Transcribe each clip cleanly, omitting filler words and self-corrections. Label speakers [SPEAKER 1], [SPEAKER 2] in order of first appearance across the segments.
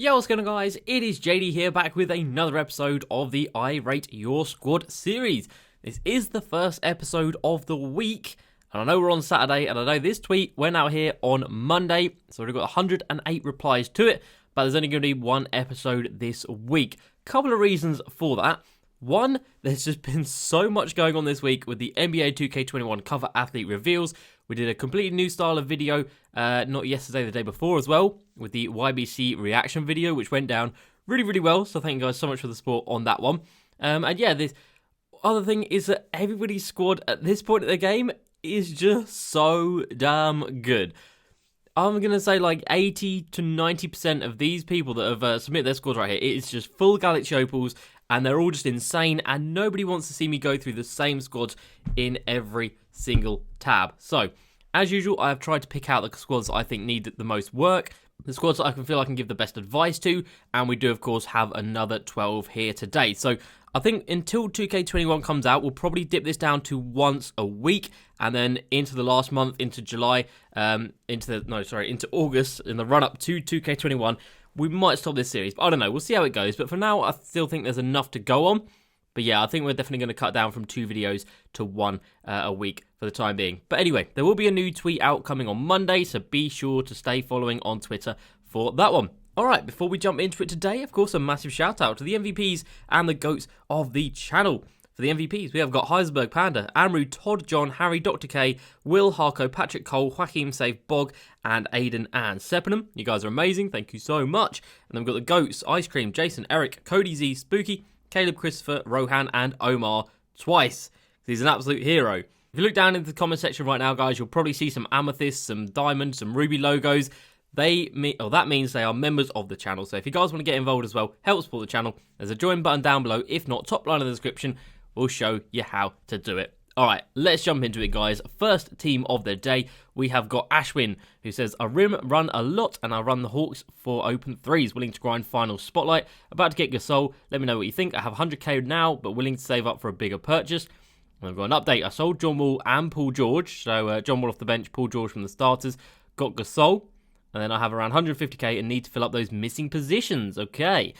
[SPEAKER 1] Yo, what's going on, guys? It is JD here, back with another episode of the I Rate Your Squad series. This is the first episode of the week, and I know we're on Saturday, and I know this tweet went out here on Monday, so we've got 108 replies to it, but there's only going to be one episode this week. Couple of reasons for that. One, there's just been so much going on this week with the NBA 2K21 cover athlete reveals. We did a completely new style of video, not yesterday, the day before as well, with the YBC reaction video, which went down really, really well. So thank you guys so much for the support on that one. And yeah, the other thing is that everybody's squad at this point of the game is just so damn good. I'm going to say like 80 to 90% of these people that have submitted their squads right here, it's just full Galaxy Opals, and they're all just insane, and nobody wants to see me go through the same squads in every single tab. So, as usual, I have tried to pick out the squads that I think need the most work, the squads that I can feel I can give the best advice to, and we do, of course, have another 12 here today. So, I think until 2K21 comes out, we'll probably dip this down to once a week, and then into the last month, into July, into August, in the run-up to 2K21, we might stop this series, but I don't know. We'll see how it goes. But for now, I still think there's enough to go on. But yeah, I think we're definitely going to cut down from 2 videos to 1 a week for the time being. But anyway, there will be a new tweet out coming on Monday, so be sure to stay following on Twitter for that one. Alright, before we jump into it today, of course, a massive shout out to the MVPs and the GOATs of the channel. For the MVPs, we have got Heisenberg Panda, Amru, Todd, John, Harry, Dr. K, Will, Harko, Patrick Cole, Joaquim, Save, Bog, and Aidan and Sepenham. You guys are amazing, thank you so much. And then we've got the GOATs, Ice Cream, Jason, Eric, Cody Z, Spooky, Caleb, Christopher, Rohan, and Omar twice. He's an absolute hero. If you look down into the comment section right now, guys, you'll probably see some amethyst, some diamond, some ruby logos. That means they are members of the channel. So if you guys want to get involved as well, help support the channel, there's a join button down below. If not, top line in the description will show you how to do it. Alright, let's jump into it, guys. First team of the day, we have got Ashwin, who says, I rim run a lot and I run the Hawks for open threes, willing to grind final spotlight, about to get Gasol, let me know what you think. I have 100k now, but willing to save up for a bigger purchase. And I've got an update, I sold John Wall and Paul George, so John Wall off the bench, Paul George from the starters, got Gasol, and then I have around 150k and need to fill up those missing positions. Okay,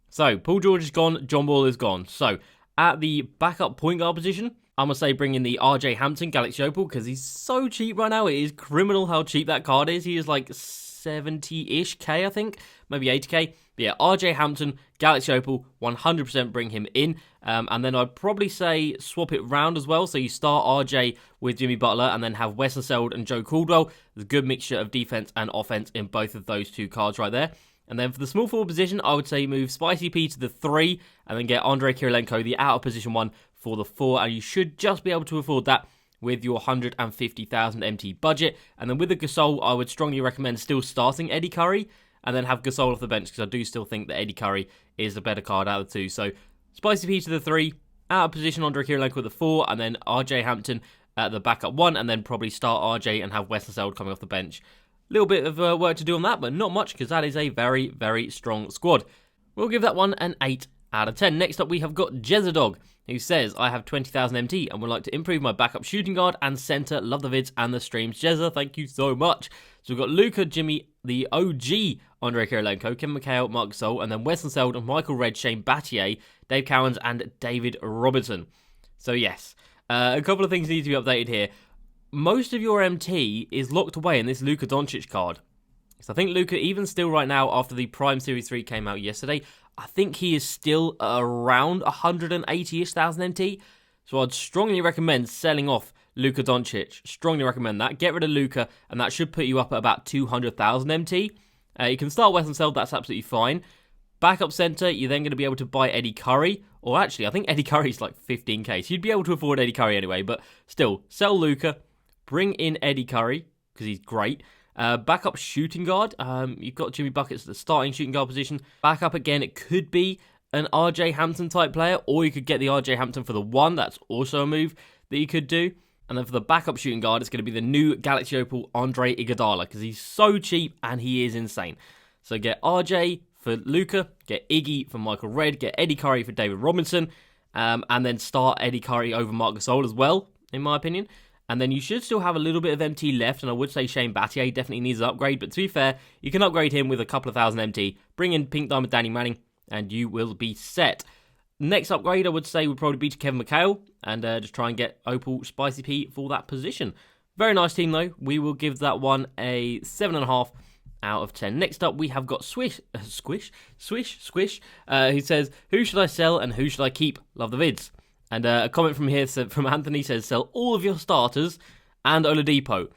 [SPEAKER 1] so Paul George is gone, John Wall is gone. So at the backup point guard position, I'm going to say bring in the RJ Hampton Galaxy Opal because he's so cheap right now. It is criminal how cheap that card is. He is like 70-ish K, I think, maybe 80k. But yeah, RJ Hampton, Galaxy Opal, 100% bring him in. And then I'd probably say swap it round as well. So you start RJ with Jimmy Butler and then have Weston Seld and Joe Caldwell. There's a good mixture of defense and offense in both of those two cards right there. And then for the small forward position, I would say move Spicy P to the 3 and then get Andrei Kirilenko, the out of position 1, for the 4. And you should just be able to afford that with your 150,000 MT budget. And then with the Gasol, I would strongly recommend still starting Eddie Curry and then have Gasol off the bench because I do still think that Eddie Curry is the better card out of the two. So Spicy P to the 3, out of position Andrei Kirilenko with the 4, and then RJ Hampton at the backup 1, and then probably start RJ and have Weston Seld coming off the bench. Little bit of work to do on that, but not much because that is a very, very strong squad. We'll give that one an 8 out of 10. Next up, we have got Jezzadog, who says, I have 20,000 MT and would like to improve my backup shooting guard and center. Love the vids and the streams. Jezza, thank you so much. So we've got Luca, Jimmy, the OG, Andrei Kirilenko, Kim McHale, Marc Gasol, and then Weston Seld, Michael Red, Shane Battier, Dave Cowens, and David Robinson. So yes, a couple of things need to be updated here. Most of your MT is locked away in this Luka Doncic card. So I think Luka, even still right now, after the Prime Series 3 came out yesterday, I think he is still around 180-ish thousand MT. So I'd strongly recommend selling off Luka Doncic. Strongly recommend that. Get rid of Luka, and that should put you up at about 200,000 MT. You can start Weston Seld, that's absolutely fine. Backup center, you're then going to be able to buy Eddie Curry. Or actually, I think Eddie Curry's like 15k. So you'd be able to afford Eddie Curry anyway. But still, sell Luka. Bring in Eddie Curry, because he's great. Backup shooting guard. You've got Jimmy Buckets at the starting shooting guard position. Backup again, it could be an RJ Hampton type player, or you could get the RJ Hampton for the 1. That's also a move that you could do. And then for the backup shooting guard, it's going to be the new Galaxy Opal Andre Iguodala, because he's so cheap and he is insane. So get RJ for Luka, get Iggy for Michael Red, get Eddie Curry for David Robinson, and then start Eddie Curry over Marc Gasol as well, in my opinion. And then you should still have a little bit of MT left, and I would say Shane Battier definitely needs an upgrade, but to be fair, you can upgrade him with a couple of thousand MT, bring in Pink Diamond Danny Manning, and you will be set. Next upgrade, I would say, would probably be to Kevin McHale, and just try and get Opal Spicy P for that position. Very nice team, though. We will give that one a 7.5 out of 10. Next up, we have got Squish, who says, who should I sell and who should I keep? Love the vids. And a comment from here from Anthony says, sell all of your starters and Oladipo.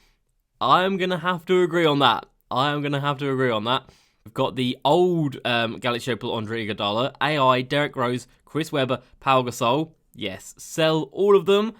[SPEAKER 1] I'm going to have to agree on that. We've got the old Galaxy Opal Andre Iguodala, AI, Derrick Rose, Chris Webber, Pau Gasol. Yes, sell all of them.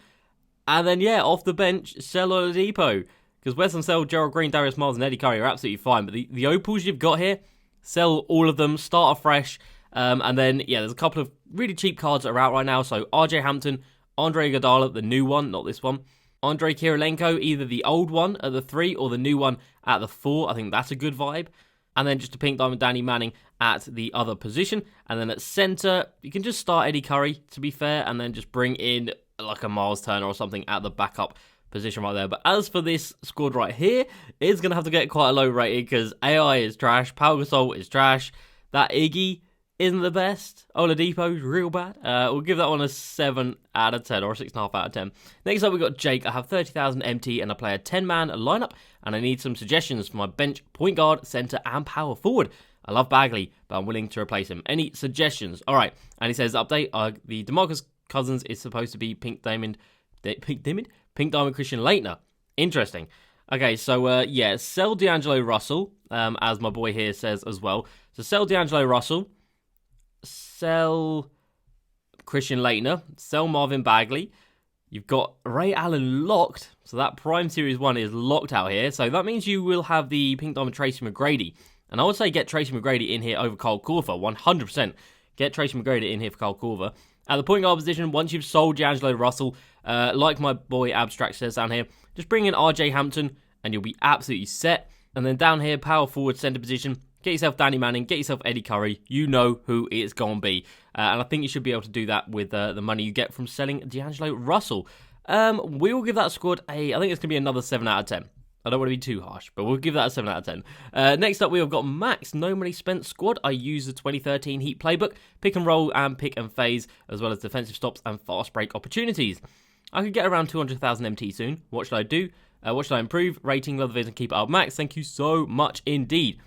[SPEAKER 1] And then, yeah, off the bench, sell Oladipo. Because Weston Sell, Gerald Green, Darius Miles, and Eddie Curry are absolutely fine. But the Opals you've got here, sell all of them, start afresh. And then, yeah, there's a couple of really cheap cards that are out right now. So, RJ Hampton, Andre Iguodala, the new one, not this one. Andre Kirilenko, either the old one at the 3 or the new one at the 4. I think that's a good vibe. And then just a Pink Diamond Danny Manning at the other position. And then at centre, you can just start Eddie Curry, to be fair, and then just bring in like a Miles Turner or something at the backup position right there. But as for this squad right here, it's going to have to get quite a low rating because AI is trash, Pau Gasol is trash, that Iggy isn't the best, Oladipo's real bad. We'll give that one a 7 out of 10 or a 6.5 out of 10. Next up, we've got Jake. I have 30,000 MT and I play a 10-man lineup, and I need some suggestions for my bench, point guard, centre, and power forward. I love Bagley, but I'm willing to replace him. Any suggestions? All right. And he says, update, the DeMarcus Cousins is supposed to be Pink Diamond Christian Laettner. Interesting. Okay, so yeah, sell D'Angelo Russell, as my boy here says as well. So sell D'Angelo Russell, sell Christian Laettner, sell Marvin Bagley. You've got Ray Allen locked, so that Prime Series 1 is locked out here. So that means you will have the Pink Diamond Tracy McGrady. And I would say get Tracy McGrady in here over Kyle Korver, 100%. Get Tracy McGrady in here for Kyle Korver. At the point guard position, once you've sold D'Angelo Russell, like my boy Abstract says down here, just bring in RJ Hampton and you'll be absolutely set. And then down here, power forward center position, get yourself Danny Manning, get yourself Eddie Curry. You know who it's going to be. And I think you should be able to do that with the money you get from selling D'Angelo Russell. We will give that squad I think it's going to be another 7 out of 10. I don't want to be too harsh, but we'll give that a 7 out of 10. Next up, we have got Max, No Money Spent squad. I use the 2013 Heat playbook, pick and roll and pick and phase, as well as defensive stops and fast break opportunities. I could get around 200,000 MT soon. What should I do? What should I improve? Rating, love the vids, and keep it up. Max, thank you so much indeed.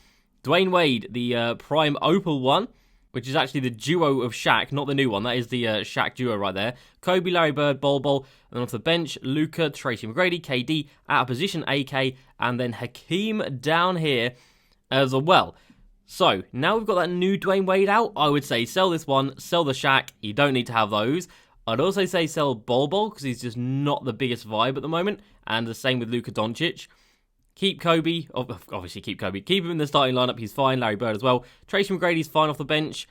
[SPEAKER 1] Dwayne Wade, the Prime Opal one, which is actually the duo of Shaq, not the new one. That is the Shaq duo right there. Kobe, Larry Bird, Bol Bol, and then off the bench, Luka, Tracy McGrady, KD, out of position, AK, and then Hakeem down here as well. So, now we've got that new Dwayne Wade out, I would say sell this one, sell the Shaq, you don't need to have those. I'd also say sell Bol Bol, because he's just not the biggest vibe at the moment, and the same with Luka Doncic. Keep Kobe, obviously keep Kobe. Keep him in the starting lineup, he's fine. Larry Bird as well. Tracy McGrady's fine off the bench.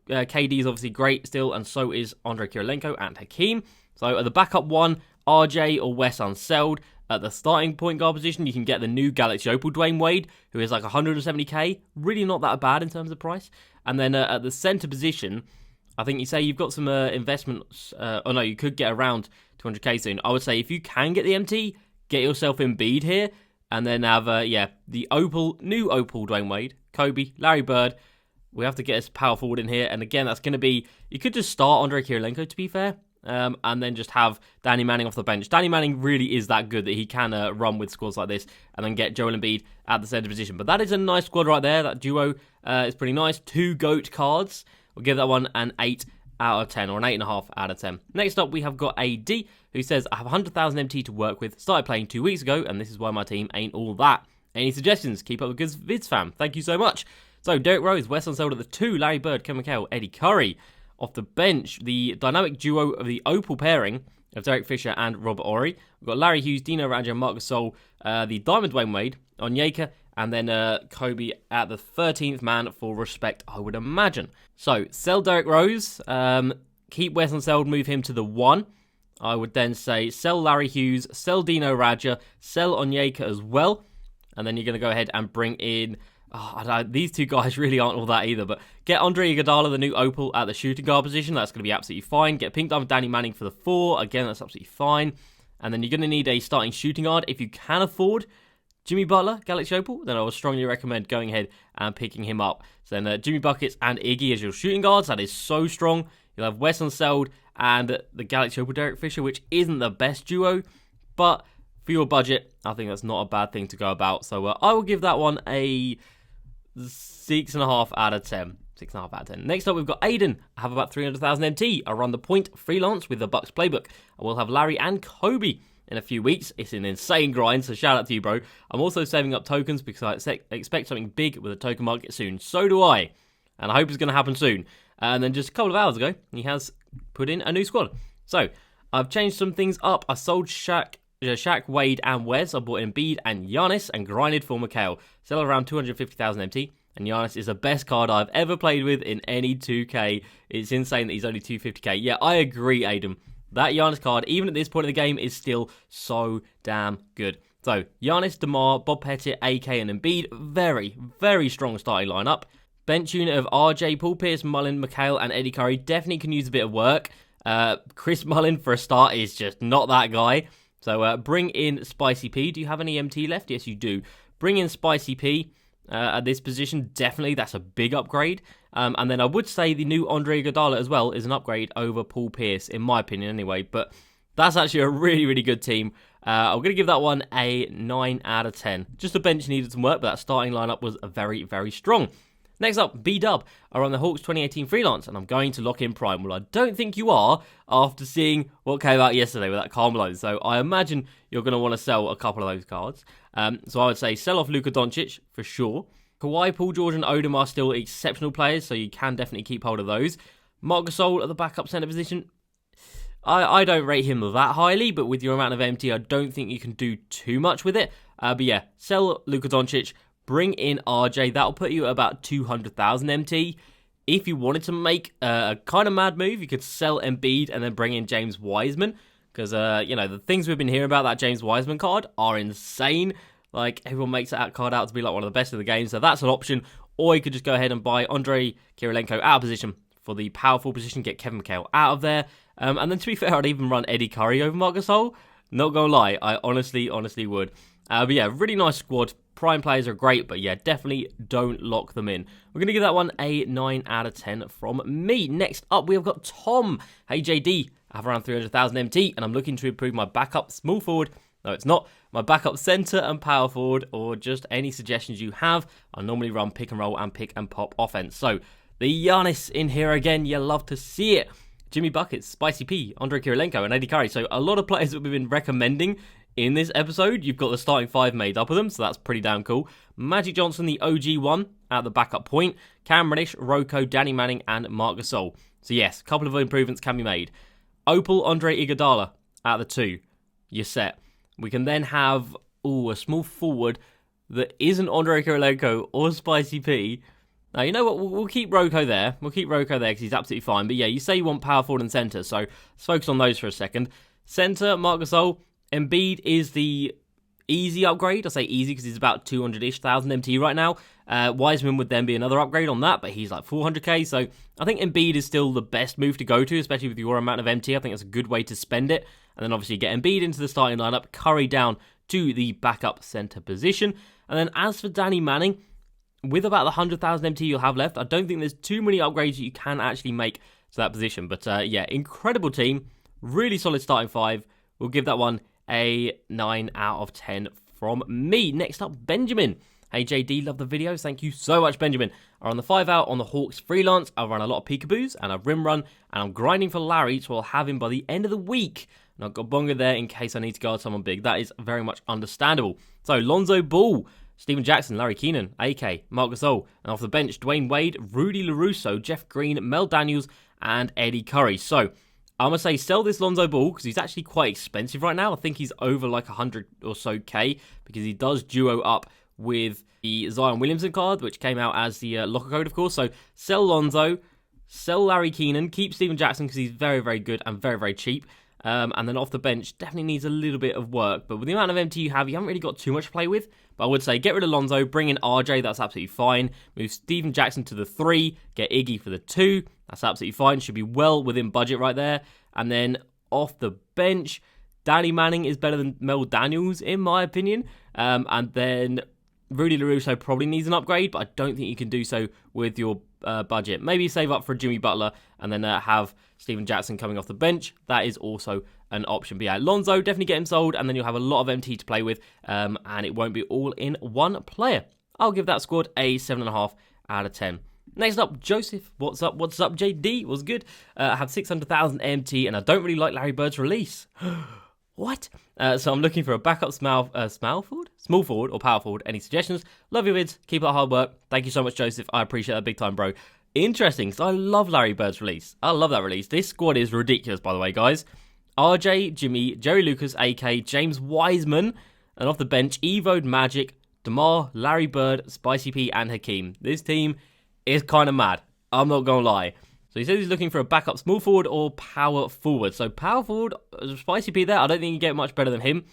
[SPEAKER 1] KD is obviously great still, and so is Andre Kirilenko and Hakeem. So at the backup one, RJ or Wes unsold. At the starting point guard position, you can get the new Galaxy Opal Dwayne Wade, who is like 170k. Really not that bad in terms of price. And then at the center position, I think you say you've got some investments. You could get around 200k soon. I would say if you can get the MT, get yourself Embiid here. And then have, the new Opal Dwayne Wade, Kobe, Larry Bird. We have to get his power forward in here. And again, that's going to be, you could just start Andre Kirilenko, to be fair. And then just have Danny Manning off the bench. Danny Manning really is that good that he can run with squads like this. And then get Joel Embiid at the center position. But that is a nice squad right there. That duo is pretty nice. 2 GOAT cards. We'll give that one an 8 out of 10, or an 8.5 out of 10. Next up, we have got AD, who says, I have 100,000 MT to work with. Started playing 2 weeks ago, and this is why my team ain't all that. Any suggestions? Keep up the good vids, fam. Thank you so much. So, Derrick Rose, Wes unsold at the 2, Larry Bird, Kevin McHale, Eddie Curry. Off the bench, the dynamic duo of the Opal pairing of Derek Fisher and Robert Ory. We've got Larry Hughes, Dino Radja, Marc Gasol, the Diamond Dwayne Wade, Onyeka, and then Kobe at the 13th man for respect, I would imagine. So, sell Derrick Rose, keep Wes unsold, move him to the 1. I would then say sell Larry Hughes, sell Dino Radja, sell Onyeka as well. And then you're going to go ahead and bring in, these two guys really aren't all that either, but get Andre Iguodala, the new Opal, at the shooting guard position. That's going to be absolutely fine. Get Pink Diamond Danny Manning for the 4. Again, that's absolutely fine. And then you're going to need a starting shooting guard. If you can afford Jimmy Butler, Galaxy Opal, then I would strongly recommend going ahead and picking him up. So then Jimmy Buckets and Iggy as your shooting guards. That is so strong. You'll have Wes Unseld and the Galaxy Opal Derek Fisher, which isn't the best duo. But for your budget, I think that's not a bad thing to go about. So I will give that one a 6.5 out of 10. 6.5 out of 10. Next up, we've got Aidan. I have about 300,000 MT. I run the point freelance with the Bucks playbook. I will have Larry and Kobe in a few weeks. It's an insane grind, so shout out to you, bro. I'm also saving up tokens because I expect something big with the token market soon. So do I. And I hope it's going to happen soon. And then just a couple of hours ago, he has put in a new squad. So I've changed some things up. I sold Shaq, Wade, and Wes. I bought in Bdub and Giannis and grinded for Mikhail. Sell around 250,000 MT. And Giannis is the best card I've ever played with in any 2K. It's insane that he's only 250k. Yeah, I agree, Aidan. That Giannis card, even at this point in the game, is still so damn good. So, Giannis, DeMar, Bob Pettit, AK, and Embiid. Very, very strong starting lineup. Bench unit of RJ, Paul Pierce, Mullin, Mikhail, and Eddie Curry definitely can use a bit of work. Chris Mullin, for a start, is just not that guy. So, bring in Spicy P. Do you have any MT left? Yes, you do. Bring in Spicy P. At this position, definitely, that's a big upgrade. And then I would say the new Andre Iguodala as well is an upgrade over Paul Pierce, in my opinion anyway. But that's actually a really, really good team. I'm going to give that one a 9 out of 10. Just the bench needed some work, but that starting lineup was very, very strong. Next up, Bdub are on the Hawks 2018 freelance, and I'm going to lock in Prime. Well, I don't think you are after seeing what came out yesterday with that Carmelo. So I imagine you're going to want to sell a couple of those cards. So I would say sell off Luka Doncic for sure. Kawhi, Paul George, and Odom are still exceptional players, so you can definitely keep hold of those. Marc Gasol at the backup center position. I don't rate him that highly, but with your amount of MT, I don't think you can do too much with it. But yeah, sell Luka Doncic. Bring in RJ. That'll put you at about 200,000 MT. If you wanted to make a kind of mad move, you could sell Embiid and then bring in James Wiseman. Because, the things we've been hearing about that James Wiseman card are insane. Like, everyone makes that card out to be like one of the best of the game. So that's an option. Or you could just go ahead and buy Andre Kirilenko out of position for the powerful position. Get Kevin McHale out of there. And then to be fair, I'd even run Eddie Curry over Marc Gasol. Not gonna lie, I honestly would. But yeah, really nice squad. Prime players are great, but yeah, definitely don't lock them in. We're going to give that one a 9 out of 10 from me. Next up, we have got Tom. Hey, JD, I have around 300,000 MT, and I'm looking to improve my backup small forward. No, it's not. My backup centre and power forward, or just any suggestions you have. I normally run pick and roll and pick and pop offense. So, the Giannis in here again. You love to see it. Jimmy Buckets, Spicy P, Andre Kirilenko, and Eddie Curry. So, a lot of players that we've been recommending in this episode. You've got the starting 5 made up of them, so that's pretty damn cool. Magic Johnson, the OG one, at the backup point. Cam Reddish, Rocco, Danny Manning, and Marc Gasol. So yes, a couple of improvements can be made. Opal, Andre Iguodala at the 2. You're set. We can then have a small forward that isn't Andre Kirilenko or Spicy P. Now, you know what? We'll keep Rocco there. We'll keep Rocco there because he's absolutely fine. But yeah, you say you want power forward and centre, so let's focus on those for a second. Centre, Marc Gasol. Embiid is the easy upgrade. I say easy because he's about 200-ish thousand MT right now. Wiseman would then be another upgrade on that, but he's like 400k. So I think Embiid is still the best move to go to, especially with your amount of MT. I think it's a good way to spend it. And then obviously get Embiid into the starting lineup, Curry down to the backup centre position. And then as for Danny Manning, with about the 100,000 MT you'll have left, I don't think there's too many upgrades that you can actually make to that position. But yeah, incredible team. Really solid starting 5. We'll give that one a 9 out of 10 from me. Next up, Benjamin. Hey JD, love the videos. Thank you so much, Benjamin. I run the 5 out on the Hawks freelance. I run a lot of peekaboos and a rim run, and I'm grinding for Larry, so I'll have him by the end of the week. And I've got Bonga there in case I need to guard someone big. That is very much understandable. So Lonzo Ball, Steven Jackson, Larry Keenan, AK, Marc Gasol, and off the bench, Dwayne Wade, Rudy LaRusso, Jeff Green, Mel Daniels, and Eddie Curry. So I'm going to say sell this Lonzo Ball because he's actually quite expensive right now. I think he's over like 100 or so K because he does duo up with the Zion Williamson card, which came out as the locker code, of course. So sell Lonzo, sell Larry Keenan, keep Steven Jackson because he's very, very good and very, very cheap. And then off the bench, definitely needs a little bit of work. But with the amount of MT you have, you haven't really got too much to play with. But I would say get rid of Lonzo, bring in RJ, that's absolutely fine. Move Steven Jackson to the 3, get Iggy for the 2. That's absolutely fine. Should be well within budget right there. And then off the bench, Danny Manning is better than Mel Daniels, in my opinion. And then Rudy LaRusso probably needs an upgrade, but I don't think you can do so with your budget. Maybe save up for Jimmy Butler and then have Steven Jackson coming off the bench. That is also an option. But yeah, Lonzo, definitely get him sold, and then you'll have a lot of MT to play with, and it won't be all in one player. I'll give that squad a 7.5 out of 10. Next up, Joseph. What's up? What's up, JD? Was good. I have 600,000 MT, and I don't really like Larry Bird's release. What? So I'm looking for a backup small forward or power forward. Any suggestions? Love your vids. Keep up the hard work. Thank you so much, Joseph. I appreciate that big time, bro. Interesting, because I love Larry Bird's release. I love that release. This squad is ridiculous, by the way, guys. RJ, Jimmy, Jerry Lucas, AK, James Wiseman, and off the bench, Evo'd Magic, DeMar, Larry Bird, Spicy P, and Hakeem. This team is kind of mad. I'm not going to lie. So he says he's looking for a backup small forward or power forward. So power forward, Spicy P there, I don't think you get much better than him.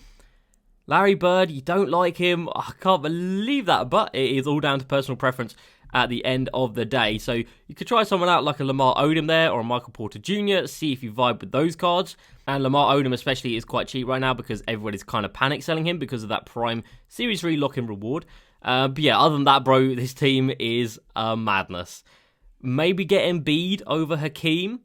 [SPEAKER 1] Larry Bird, you don't like him. I can't believe that, but it is all down to personal preference at the end of the day. So you could try someone out like a Lamar Odom there or a Michael Porter Jr., see if you vibe with those cards. And Lamar Odom especially is quite cheap right now because everybody's kind of panic selling him because of that Prime Series 3 lock-in reward. But yeah, other than that, bro, this team is madness. Maybe get Embiid over Hakeem.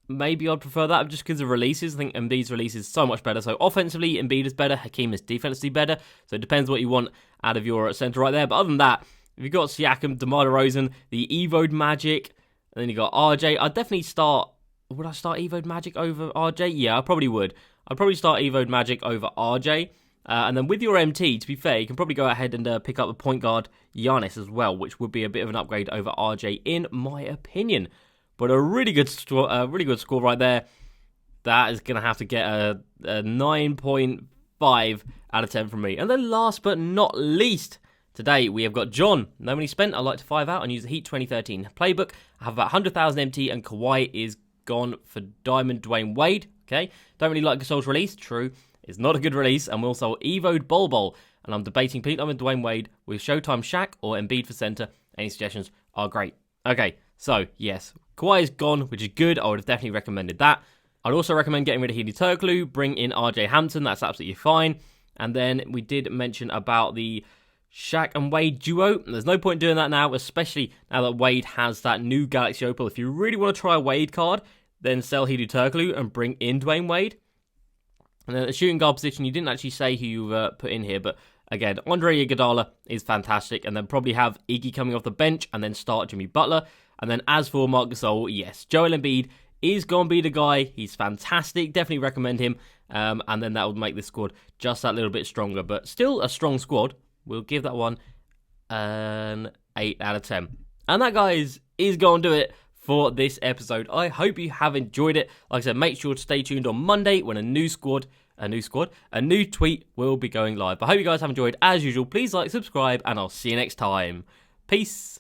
[SPEAKER 1] Maybe I'd prefer that just because of releases. I think Embiid's release is so much better. So offensively, Embiid is better. Hakeem is defensively better. So it depends what you want out of your center right there. But other than that, if you've got Siakam, DeMar DeRozan, the Evo'd Magic, and then you got RJ, I'd definitely start... Would I start Evo'd Magic over RJ? Yeah, I probably would. I'd probably start Evo'd Magic over RJ. And then with your MT, to be fair, you can probably go ahead and pick up a point guard Giannis as well, which would be a bit of an upgrade over RJ, in my opinion. But a really good score right there. That is going to have to get a 9.5 out of 10 from me. And then last but not least, today we have got John. No money spent. I like to 5 out and use the Heat 2013 playbook. I have about 100,000 MT and Kawhi is gone for Diamond Dwayne Wade. Okay, don't really like Gasol's release. True, it's not a good release. And we also Evo'd Bol Bol. And I'm debating Pete Diamond Dwayne Wade with Showtime Shaq or Embiid for center. Any suggestions are great. Okay, so yes, Kawhi is gone, which is good. I would have definitely recommended that. I'd also recommend getting rid of Healy Turkoglu, bring in RJ Hampton. That's absolutely fine. And then we did mention about the Shaq and Wade duo. There's no point doing that now, especially now that Wade has that new Galaxy Opal. If you really want to try a Wade card, then sell Healy Turkoglu and bring in Dwayne Wade. And then the shooting guard position, you didn't actually say who you put in here, but again, Andre Iguodala is fantastic. And then probably have Iggy coming off the bench and then start Jimmy Butler. And then as for Marc Gasol, yes, Joel Embiid is going to be the guy. He's fantastic. Definitely recommend him. And then that would make this squad just that little bit stronger. But still a strong squad. We'll give that one an 8 out of 10. And that, guys, is going to do it for this episode. I hope you have enjoyed it. Like I said, make sure to stay tuned on Monday when a new tweet will be going live. I hope you guys have enjoyed as usual. Please like, subscribe, and I'll see you next time. Peace.